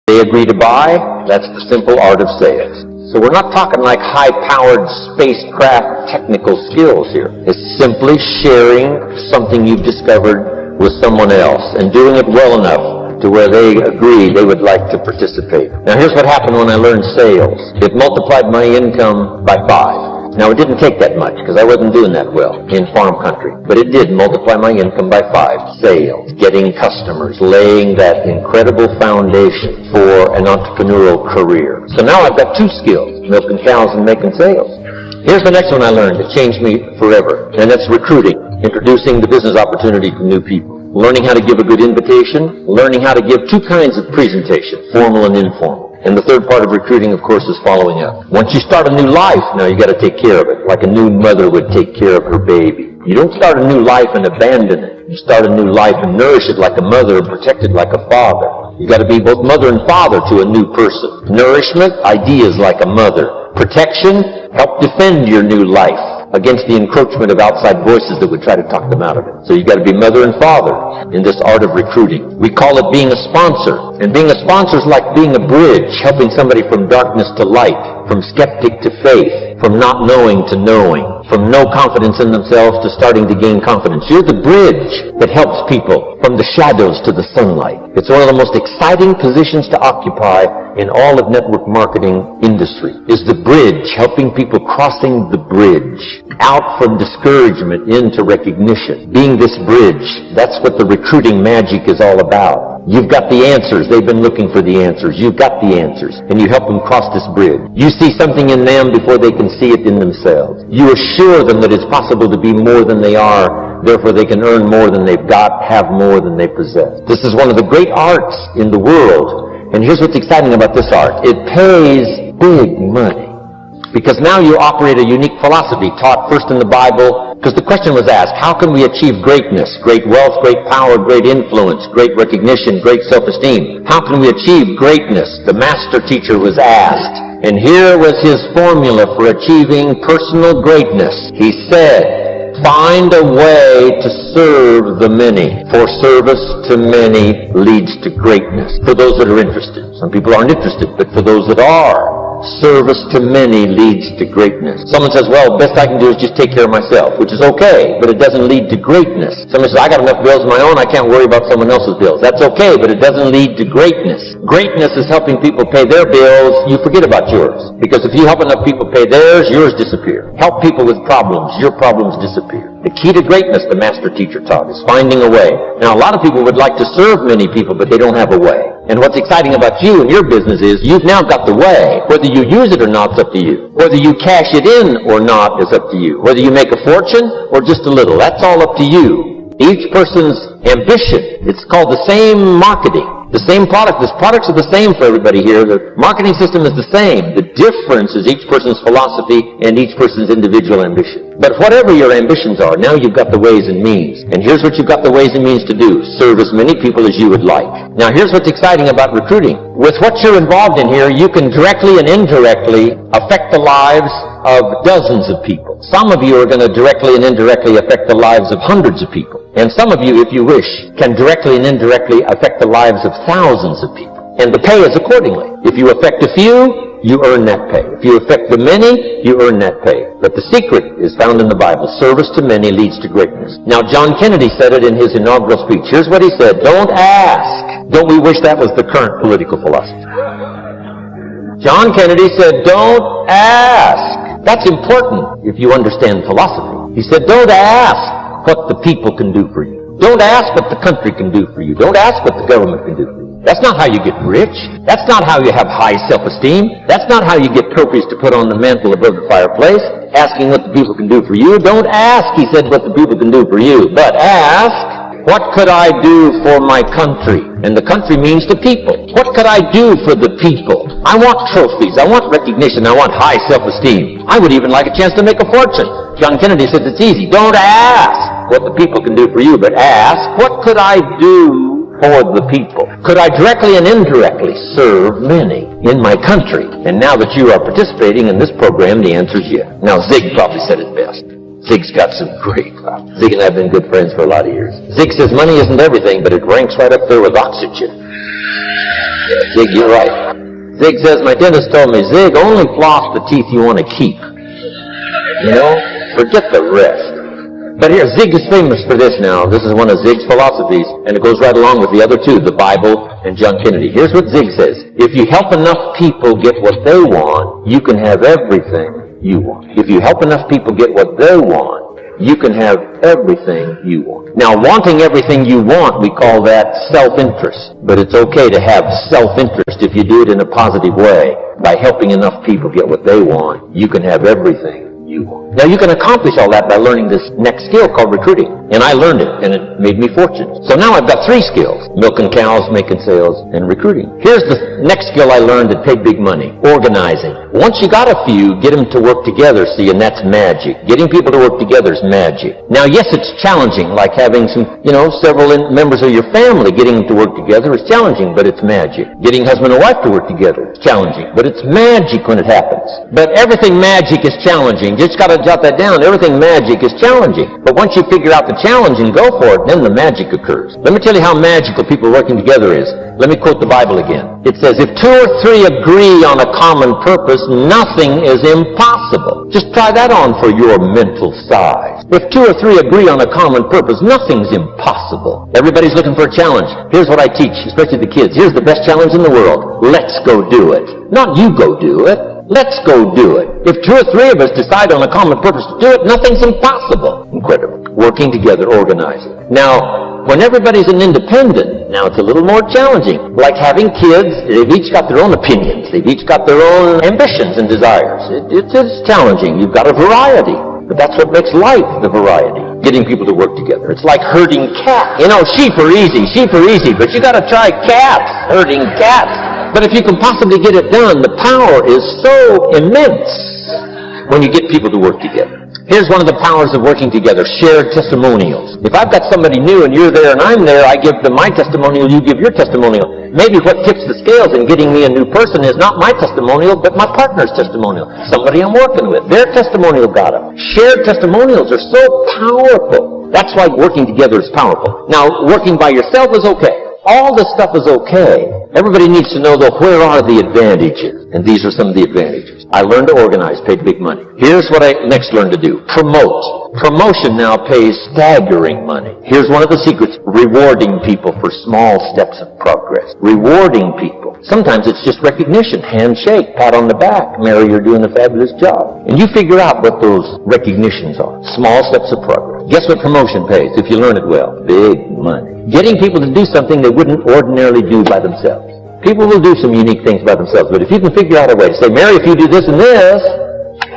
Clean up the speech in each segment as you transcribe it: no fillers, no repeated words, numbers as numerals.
They agree to buy. That's the simple art of sales. So we're not talking like high-powered spacecraft technical skills here. It's simply sharing something you've discovered with someone else and doing it well enough to where they agree they would like to participate. Now here's what happened when I learned sales. It multiplied my income by 5. Now it didn't take that much because I wasn't doing that well in farm country. But it did multiply my income by 5. Sales, getting customers, laying that incredible foundation for an entrepreneurial career. So now I've got 2 skills, milking cows and making sales. Here's the next one I learned. It changed me forever. And that's recruiting, introducing the business opportunity to new people. Learning how to give a good invitation, learning how to give 2 kinds of presentation, formal and informal. And the third part of recruiting, of course, is following up. Once you start a new life, now you got to take care of it, like a new mother would take care of her baby. You don't start a new life and abandon it. You start a new life and nourish it like a mother and protect it like a father. You got to be both mother and father to a new person. Nourishment, ideas like a mother. Protection, help defend your new life against the encroachment of outside voices that would try to talk them out of it. So you got to be mother and father in this art of recruiting. We call it being a sponsor. And being a sponsor is like being a bridge, helping somebody from darkness to light, from skeptic to faith, from not knowing to knowing, from no confidence in themselves to starting to gain confidence. You're the bridge that helps people from the shadows to the sunlight. It's one of the most exciting positions to occupy in all of network marketing industry, is the bridge, helping people crossing the bridge out from discouragement into recognition. Being this bridge, that's what the recruiting magic is all about. You've got the answers. They've been looking for the answers. You've got the answers. And you help them cross this bridge. You see something in them before they can see it in themselves. You assure them that it's possible to be more than they are. Therefore, they can earn more than they've got, have more than they possess. This is one of the great arts in the world. And here's what's exciting about this art. It pays big money. Because now you operate a unique philosophy taught first in the Bible. Because the question was asked, how can we achieve greatness, great wealth, great power, great influence, great recognition, great self-esteem? How can we achieve greatness? The master teacher was asked. And here was his formula for achieving personal greatness. He said, find a way to serve the many, for service to many leads to greatness. For those that are interested. Some people aren't interested, but for those that are, service to many leads to greatness. Someone says, well, best I can do is just take care of myself, which is okay, but it doesn't lead to greatness. Someone says, I got enough bills of my own, I can't worry about someone else's bills. That's okay, but it doesn't lead to greatness. Greatness is helping people pay their bills, you forget about yours. Because if you help enough people pay theirs, yours disappear. Help people with problems, your problems disappear. The key to greatness, the master teacher taught, is finding a way. Now, a lot of people would like to serve many people, but they don't have a way. And what's exciting about you and your business is you've now got the way. Whether you use it or not is up to you. Whether you cash it in or not is up to you. Whether you make a fortune or just a little, that's all up to you. Each person's ambition, it's called the same marketing. The same product. The products are the same for everybody here. The marketing system is the same. The difference is each person's philosophy and each person's individual ambition. But whatever your ambitions are, now you've got the ways and means. And here's what you've got the ways and means to do. Serve as many people as you would like. Now here's what's exciting about recruiting. With what you're involved in here, you can directly and indirectly affect the lives of dozens of people. Some of you are going to directly and indirectly affect the lives of hundreds of people. And some of you, if you wish, can directly and indirectly affect the lives of thousands of people. And the pay is accordingly. If you affect a few, you earn that pay. If you affect the many, you earn that pay. But the secret is found in the Bible. Service to many leads to greatness. Now, John Kennedy said it in his inaugural speech. Here's what he said. Don't ask. Don't we wish that was the current political philosophy? John Kennedy said, don't ask. That's important if you understand philosophy. He said, don't ask what the people can do for you. Don't ask what the country can do for you. Don't ask what the government can do for you. That's not how you get rich. That's not how you have high self-esteem. That's not how you get trophies to put on the mantle above the fireplace, asking what the people can do for you. Don't ask, he said, what the people can do for you, but ask, what could I do for my country? And the country means the people. What could I do for the people? I want trophies. I want recognition. I want high self-esteem. I would even like a chance to make a fortune. John Kennedy says it's easy. Don't ask what the people can do for you, but ask, what could I do for the people? Could I directly and indirectly serve many in my country? And now that you are participating in this program, the answer is yes. Now, Zig probably said it best. Zig's got some great thoughts. Zig and I have been good friends for a lot of years. Zig says money isn't everything, but it ranks right up there with oxygen. Zig, you're right. Zig says, my dentist told me, Zig, only floss the teeth you want to keep. You know, forget the rest. But here, Zig is famous for this now. This is one of Zig's philosophies, and it goes right along with the other two, the Bible and John Kennedy. Here's what Zig says. If you help enough people get what they want, you can have everything you want. If you help enough people get what they want, you can have everything you want. Now, wanting everything you want, we call that self-interest. But it's okay to have self-interest if you do it in a positive way. By helping enough people get what they want, you can have everything you want. Now, you can accomplish all that by learning this next skill called recruiting. And I learned it, and it made me fortunate. So now I've got 3 skills: milking cows, making sales, and recruiting. Here's the next skill I learned that paid big money: organizing. Once you got a few, get them to work together, see, and that's magic. Getting people to work together is magic. Now, yes, it's challenging, like having some, several members of your family. Getting them to work together is challenging, but it's magic. Getting husband and wife to work together is challenging, but it's magic when it happens. But everything magic is challenging. You just got to jot that down. Everything magic is challenging. But once you figure out the challenge and go for it, then the magic occurs. Let me tell you how magical people working together is. Let me quote the Bible again. It says, if 2 or 3 agree on a common purpose, nothing is impossible. Just try that on for your mental size. If 2 or 3 agree on a common purpose, nothing's impossible. Everybody's looking for a challenge. Here's what I teach, especially the kids. Here's the best challenge in the world. Let's go do it. Not you go do it. Let's go do it. If 2 or 3 of us decide on a common purpose to do it, nothing's impossible. Incredible. Working together, organizing. Now, when everybody's an independent, now it's a little more challenging. Like having kids, they've each got their own opinions. They've each got their own ambitions and desires. It's challenging. You've got a variety. But that's what makes life the variety. Getting people to work together. It's like herding cats. Sheep are easy, but you got to try cats, herding cats. But if you can possibly get it done, the power is so immense when you get people to work together. Here's one of the powers of working together: shared testimonials. If I've got somebody new and you're there and I'm there, I give them my testimonial, you give your testimonial. Maybe what tips the scales in getting me a new person is not my testimonial, but my partner's testimonial. Somebody I'm working with. Their testimonial got them. Shared testimonials are so powerful. That's why working together is powerful. Now, working by yourself is okay. All this stuff is okay. Everybody needs to know, though, where are the advantages? And these are some of the advantages. I learned to organize, paid big money. Here's what I next learned to do: promote. Promotion now pays staggering money. Here's one of the secrets: rewarding people for small steps of progress. Rewarding people. Sometimes it's just recognition, handshake, pat on the back. Mary, you're doing a fabulous job. And you figure out what those recognitions are. Small steps of progress. Guess what promotion pays if you learn it well? Big money. Getting people to do something they wouldn't ordinarily do by themselves. People will do some unique things by themselves, but if you can figure out a way to say, Mary, if you do this and this,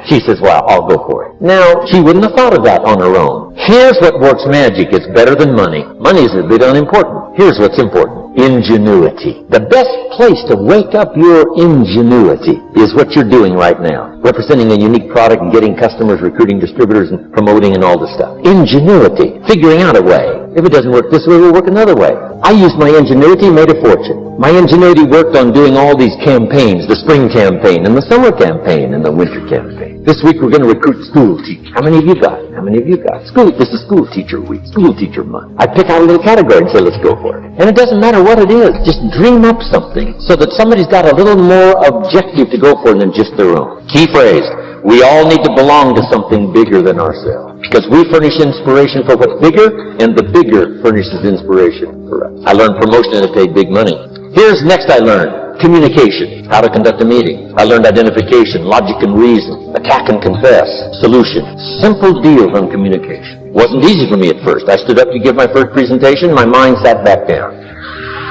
she says, well, I'll go for it. Now, she wouldn't have thought of that on her own. Here's what works magic. It's better than money. Money is a bit unimportant. Here's what's important: ingenuity. The best place to wake up your ingenuity is what you're doing right now. Representing a unique product and getting customers, recruiting distributors, and promoting and all this stuff. Ingenuity. Figuring out a way. If it doesn't work this way, we'll work another way. I used my ingenuity, made a fortune. My ingenuity worked on doing all these campaigns: the spring campaign, and the summer campaign, and the winter campaign. This week we're going to recruit school teachers. How many of you got? How many of you got? This is school teacher week, school teacher month. I pick out a little category and say, let's go for it. And it doesn't matter what it is. Just dream up something so that somebody's got a little more objective to go for than just their own. Key phrase: we all need to belong to something bigger than ourselves. Because we furnish inspiration for what's bigger, and the bigger furnishes inspiration for us. I learned promotion and it paid big money. Here's next I learned: communication. How to conduct a meeting. I learned identification, logic and reason, attack and confess, solution. Simple deals on communication. Wasn't easy for me at first. I stood up to give my first presentation, my mind sat back down.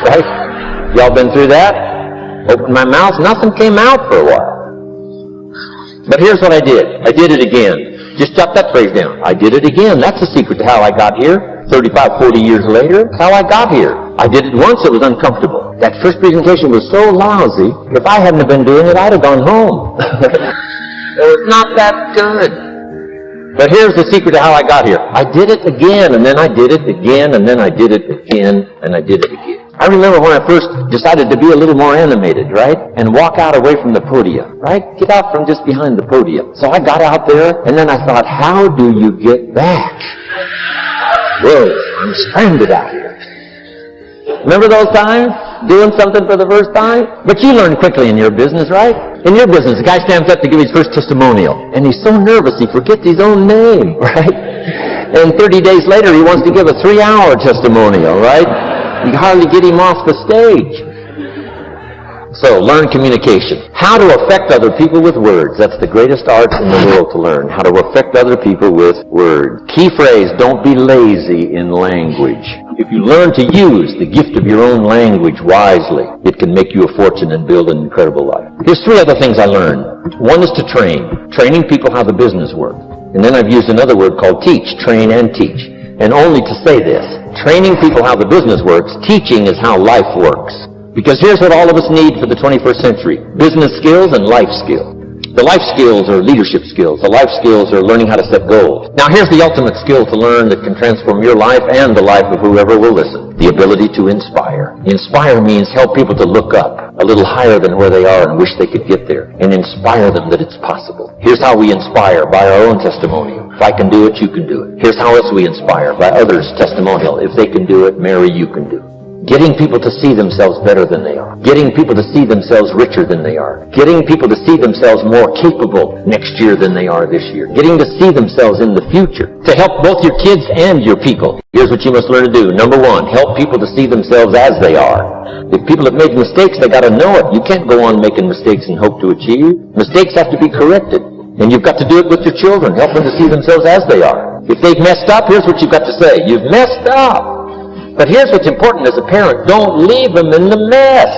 Right? Y'all been through that? Opened my mouth, nothing came out for a while. But here's what I did. I did it again. Just jot that phrase down. I did it again. That's the secret to how I got here. 35, 40 years later, how I got here. I did it once, it was uncomfortable. That first presentation was so lousy, if I hadn't have been doing it, I'd have gone home. It was not that good. But here's the secret to how I got here. I did it again, and then I did it again, and then I did it again, and I did it again. I remember when I first decided to be a little more animated, right? And walk out away from the podium, right? Get out from just behind the podium. So I got out there, and then I thought, how do you get back? Whoa, I'm stranded out here. Remember those times? doing something for the first time. But you learn quickly in your business, right? In your business, the guy stands up to give his first testimonial, and he's so nervous he forgets his own name, right? And 30 days later, he wants to give a 3-hour testimonial, right? You hardly get him off the stage. So, learn communication. How to affect other people with words. That's the greatest art in the world to learn. How to affect other people with words. Key phrase, don't be lazy in language. If you learn to use the gift of your own language wisely, it can make you a fortune and build an incredible life. Here's 3 other things I learned. One is to train. Training people how the business works. And then I've used another word called teach. Train and teach. And only to say this. Training people how the business works. Teaching is how life works. Because here's what all of us need for the 21st century. Business skills and life skills. The life skills are leadership skills. The life skills are learning how to set goals. Now here's the ultimate skill to learn that can transform your life and the life of whoever will listen. The ability to inspire. Inspire means help people to look up a little higher than where they are and wish they could get there. And inspire them that it's possible. Here's how we inspire, by our own testimonial. If I can do it, you can do it. Here's how else we inspire, by others' testimonial. If they can do it, Mary, you can do it. Getting people to see themselves better than they are. Getting people to see themselves richer than they are. Getting people to see themselves more capable next year than they are this year. Getting to see themselves in the future. To help both your kids and your people. Here's what you must learn to do. Number 1, help people to see themselves as they are. If people have made mistakes, they got to know it. You can't go on making mistakes and hope to achieve. Mistakes have to be corrected. And you've got to do it with your children. Help them to see themselves as they are. If they've messed up, here's what you've got to say. You've messed up. But here's what's important as a parent. Don't leave them in the mess.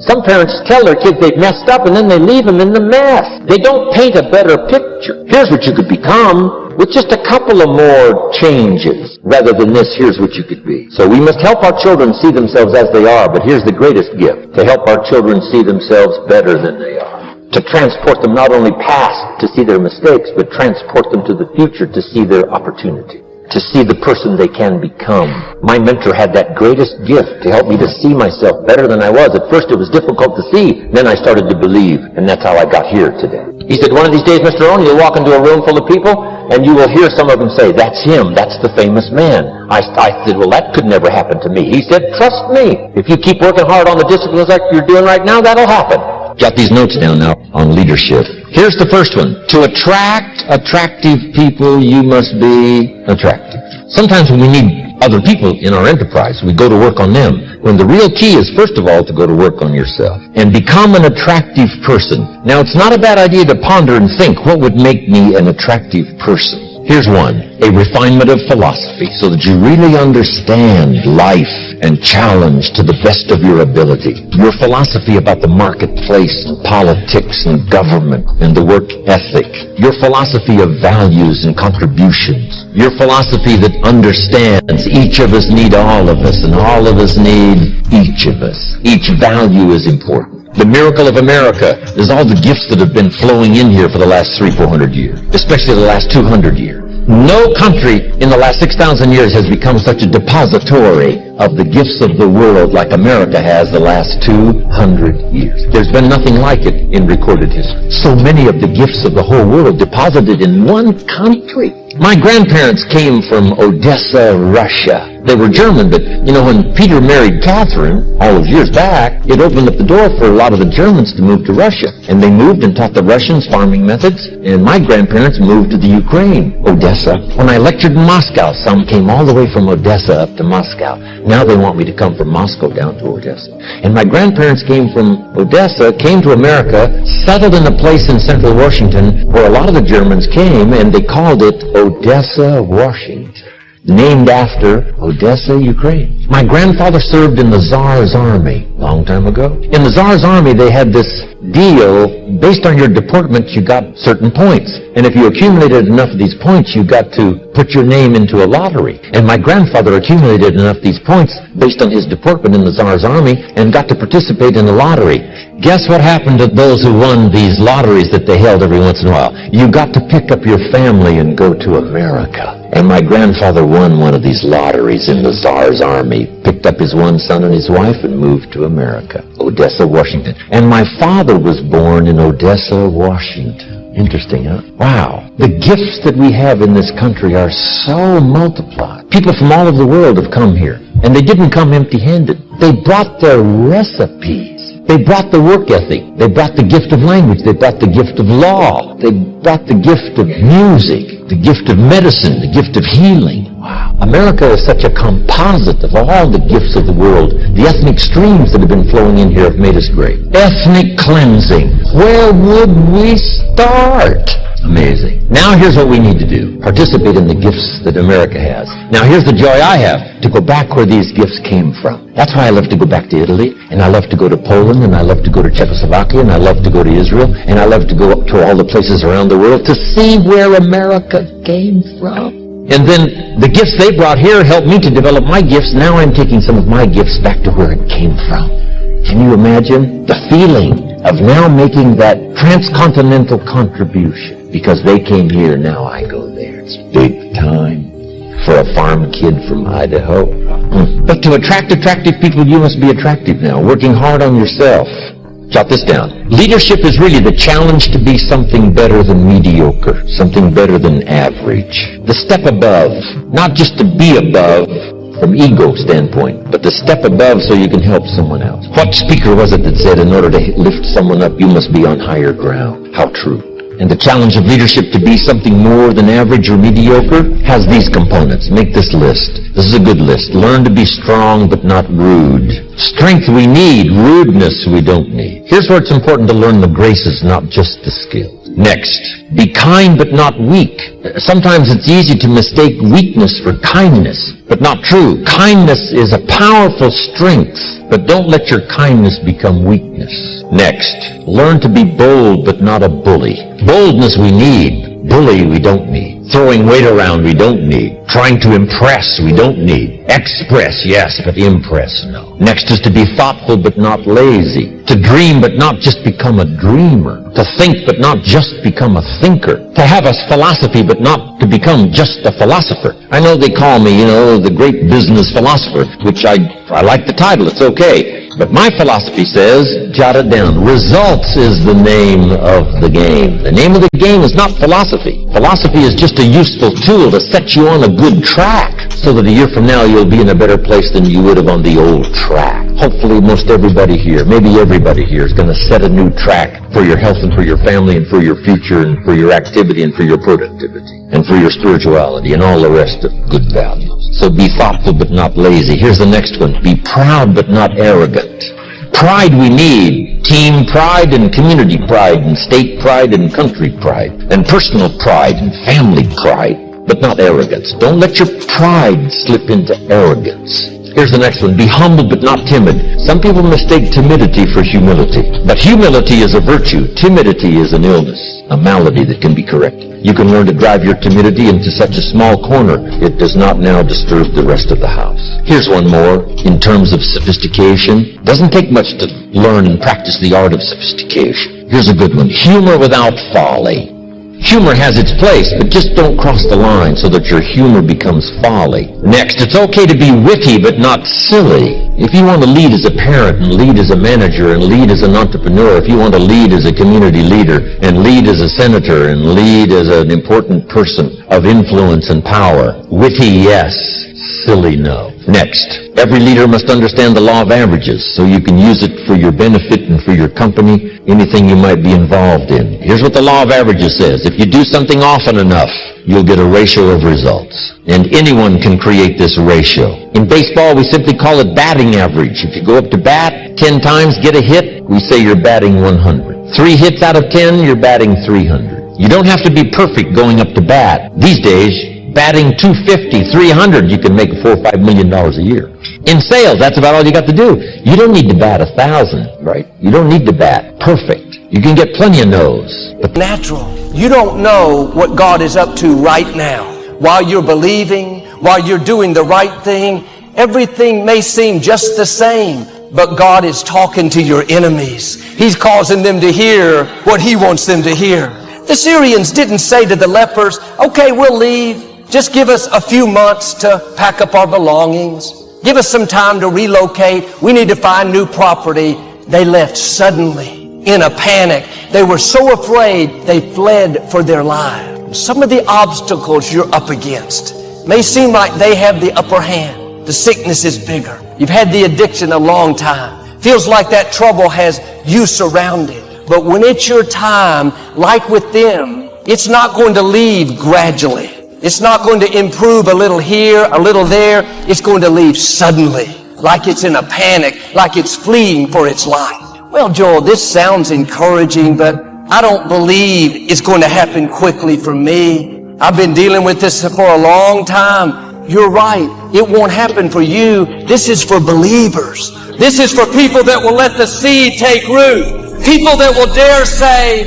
Some parents tell their kids they've messed up and then they leave them in the mess. They don't paint a better picture. Here's what you could become with just a couple of more changes. Rather than this, here's what you could be. So we must help our children see themselves as they are, but here's the greatest gift. To help our children see themselves better than they are. To transport them not only past to see their mistakes, but transport them to the future to see their opportunity. To see the person they can become. My mentor had that greatest gift to help me to see myself better than I was. At first it was difficult to see, then I started to believe, and that's how I got here today. He said, one of these days, Mr. Rohn, you'll walk into a room full of people, and you will hear some of them say, that's him, that's the famous man. I said, well, that could never happen to me. He said, trust me, if you keep working hard on the disciplines like you're doing right now, that'll happen. Jot these notes down now on leadership. Here's the first one. To attract attractive people, you must be attractive. Sometimes when we need other people in our enterprise, we go to work on them. When the real key is, first of all, to go to work on yourself and become an attractive person. Now, it's not a bad idea to ponder and think, what would make me an attractive person? Here's one, a refinement of philosophy so that you really understand life and challenge to the best of your ability. Your philosophy about the marketplace and politics and government and the work ethic. Your philosophy of values and contributions. Your philosophy that understands each of us need all of us and all of us need each of us. Each value is important. The miracle of America is all the gifts that have been flowing in here for the last 300-400 years, especially the last 200 years. No country in the last 6,000 years has become such a depository of the gifts of the world like America has the last 200 years. There's been nothing like it in recorded history. So many of the gifts of the whole world deposited in one country. My grandparents came from Odessa, Russia. They were German, but, when Peter married Catherine, all those years back, it opened up the door for a lot of the Germans to move to Russia. And they moved and taught the Russians farming methods, and my grandparents moved to the Ukraine, Odessa. When I lectured in Moscow, some came all the way from Odessa up to Moscow. Now they want me to come from Moscow down to Odessa. And my grandparents came from Odessa, came to America, settled in a place in central Washington where a lot of the Germans came, and they called it Odessa, Washington. Named after Odessa, Ukraine. My grandfather served in the Tsar's army a long time ago. In the Tsar's army, they had this deal, based on your deportment, you got certain points. And if you accumulated enough of these points, you got to put your name into a lottery. And my grandfather accumulated enough of these points based on his deportment in the Tsar's army and got to participate in the lottery. Guess what happened to those who won these lotteries that they held every once in a while? You got to pick up your family and go to America. And my grandfather won one of these lotteries in the Tsar's army, picked up his one son and his wife and moved to America, Odessa, Washington. And my father was born in Odessa, Washington. Interesting, huh? Wow. The gifts that we have in this country are so multiplied. People from all over the world have come here. And they didn't come empty-handed. They brought their recipes. They brought the work ethic. They brought the gift of language. They brought the gift of law. They brought the gift of music, the gift of medicine, the gift of healing. Wow. America is such a composite of all the gifts of the world. The ethnic streams that have been flowing in here have made us great. Ethnic cleansing. Where would we start? Amazing. Now here's what we need to do. Participate in the gifts that America has. Now here's the joy I have, to go back where these gifts came from. That's why I love to go back to Italy, and I love to go to Poland, and I love to go to Czechoslovakia, and I love to go to Israel, and I love to go to all the places around the world to see where America came from. And then the gifts they brought here helped me to develop my gifts. Now I'm taking some of my gifts back to where it came from. Can you imagine the feeling of now making that transcontinental contribution? Because they came here, now I go there. It's big time for a farm kid from Idaho. But to attract attractive people, you must be attractive now, working hard on yourself. Jot this down. Leadership is really the challenge to be something better than mediocre, something better than average. The step above, not just to be above from ego standpoint, but the step above so you can help someone else. What speaker was it that said, in order to lift someone up, you must be on higher ground? How true. And the challenge of leadership to be something more than average or mediocre has these components. Make this list. This is a good list. Learn to be strong but not rude. Strength we need, rudeness we don't need. Here's where it's important to learn the graces, not just the skills. Next, be kind but not weak. Sometimes it's easy to mistake weakness for kindness, but not true. Kindness is a powerful strength, but don't let your kindness become weakness. Next, learn to be bold but not a bully. Boldness we need, bully we don't need. Throwing weight around we don't need. Trying to impress we don't need. Express, yes, but impress, no. Next is to be thoughtful but not lazy. To dream but not just become a dreamer. To think but not just become a thinker. To have a philosophy but not to become just a philosopher. I know they call me, the great business philosopher, which I like the title, it's okay. But my philosophy says, jot it down, results is the name of the game. The name of the game is not philosophy. Philosophy is just a useful tool to set you on a good track so that a year from now you'll be in a better place than you would have on the old track. Hopefully most everybody here, maybe everybody here, is going to set a new track for your health and for your family and for your future and for your activity and for your productivity and for your spirituality and all the rest of good values. So be thoughtful but not lazy. Here's the next one. Be proud but not arrogant. Pride we need. Team pride and community pride and state pride and country pride and personal pride and family pride, but not arrogance. Don't let your pride slip into arrogance. Here's the next one. Be humble but not timid. Some people mistake timidity for humility. But humility is a virtue. Timidity is an illness, a malady that can be corrected. You can learn to drive your timidity into such a small corner, it does not now disturb the rest of the house. Here's one more. In terms of sophistication, doesn't take much to learn and practice the art of sophistication. Here's a good one. Humor without folly. Humor has its place, but just don't cross the line so that your humor becomes folly. Next, it's okay to be witty but not silly. If you want to lead as a parent and lead as a manager and lead as an entrepreneur, if you want to lead as a community leader and lead as a senator and lead as an important person of influence and power, witty, yes. Silly, no. Next, every leader must understand the law of averages so you can use it for your benefit and for your company, anything you might be involved in. Here's what the law of averages says. If you do something often enough, you'll get a ratio of results. And anyone can create this ratio. In baseball, we simply call it batting average. If you go up to bat 10 times, get a hit, we say you're batting 100. 3 hits out of 10, you're batting 300. You don't have to be perfect going up to bat. These days, batting 250, 300, you can make $4 or $5 million a year. In sales, that's about all you got to do. You don't need to bat 1,000, right? You don't need to bat perfect. You can get plenty of no's. But natural. You don't know what God is up to right now. While you're believing, while you're doing the right thing, everything may seem just the same, but God is talking to your enemies. He's causing them to hear what He wants them to hear. The Syrians didn't say to the lepers, okay, we'll leave. Just give us a few months to pack up our belongings. Give us some time to relocate. We need to find new property. They left suddenly in a panic. They were so afraid they fled for their lives. Some of the obstacles you're up against may seem like they have the upper hand. The sickness is bigger. You've had the addiction a long time. Feels like that trouble has you surrounded. But when it's your time, like with them, it's not going to leave gradually. It's not going to improve a little here, a little there. It's going to leave suddenly, like it's in a panic, like it's fleeing for its life. Well, Joel, this sounds encouraging, but I don't believe it's going to happen quickly for me. I've been dealing with this for a long time. You're right. It won't happen for you. This is for believers. This is for people that will let the seed take root. People that will dare say,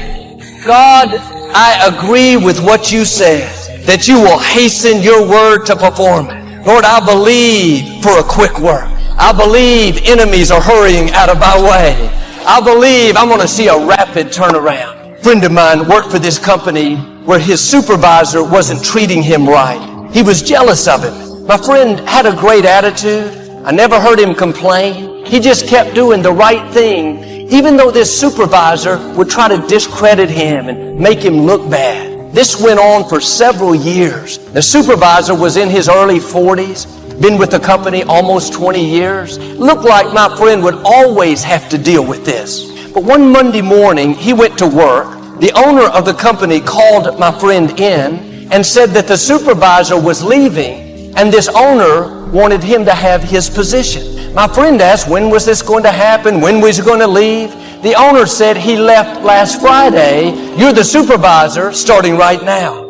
God, I agree with what you said, that you will hasten your word to perform it. Lord, I believe for a quick work. I believe enemies are hurrying out of my way. I believe I'm going to see a rapid turnaround. A friend of mine worked for this company where his supervisor wasn't treating him right. He was jealous of him. My friend had a great attitude. I never heard him complain. He just kept doing the right thing, even though this supervisor would try to discredit him and make him look bad. This went on for several years. The supervisor was in his early 40s. Been with the company almost 20 years. Looked like my friend would always have to deal with this. But one Monday morning, he went to work. The owner of the company called my friend in and said that the supervisor was leaving and this owner wanted him to have his position. My friend asked, when was this going to happen? When was he going to leave? The owner said he left last Friday. You're the supervisor starting right now.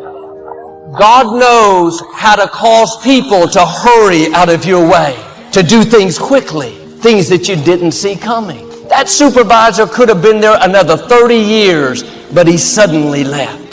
God knows how to cause people to hurry out of your way, to do things quickly, things that you didn't see coming. That supervisor could have been there another 30 years, but he suddenly left.